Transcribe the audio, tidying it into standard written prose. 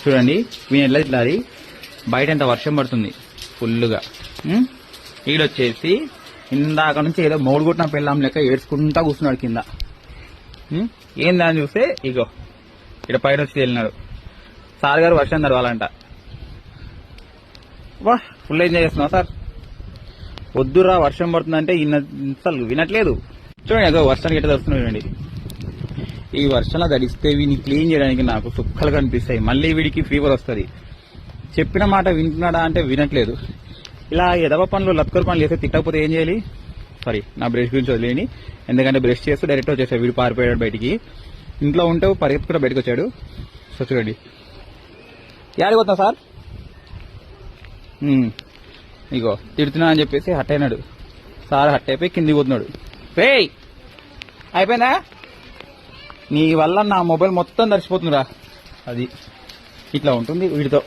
చూడండి వీని ఎట్లా తిట్టాలి. బయట ఎంత వర్షం పడుతుంది ఫుల్గా. ఈడొచ్చేసి ఇందాక నుంచి ఏదో మౌడు కొట్టిన పెళ్ళాం లెక్క ఏడ్చుకుంటా కూర్చున్నాడు కింద. ఏందా అని చూస్తే ఇగో ఇక్కడ పైన వచ్చి వెళ్ళినాడు. సార్ గారు వర్షం తడవాలంట. వా ఫుల్ ఎంజాయ్ చేస్తున్నావు సార్. వద్దురా వర్షం పడుతుందంటే అసలు వినట్లేదు. చూడండి అదో వర్షానికి ఎట్లా తడుస్తున్నాడు. చూడండి ఈ వర్షంలో తడిస్తే వీడిని క్లీన్ చేయడానికి నాకు సుక్కలు కనిపిస్తాయి. మళ్ళీ వీడికి ఫీవర్ వస్తుంది. చెప్పిన మాట వింటున్నాడా అంటే వినట్లేదు. ఇలా ఎదవ పనులు లత్కర్ పనులు చేస్తే తిట్టకపోతే ఏం చేయాలి. సారీ నా బ్రష్ గురించి వదిలేని, ఎందుకంటే బ్రష్ చేస్తూ డైరెక్ట్ వచ్చేసాడు. వీడు పారిపోయాడు బయటికి. ఇంట్లో ఉంటే పరిగెత్తు కూడా బయటకు వచ్చాడు. సో చూడండి యాడికి పోతున్నా సార్. ఇగో తిడుతున్నా అని చెప్పేసి హట్ అయినాడు. సార్ హట్ అయిపోయి కిందికి పోతున్నాడు. రేయ్ అయిపోయిందా, నీ వల్ల నా మొబైల్ మొత్తం తడిచిపోతుందిరా. అది ఇట్లా ఉంటుంది వీడితో.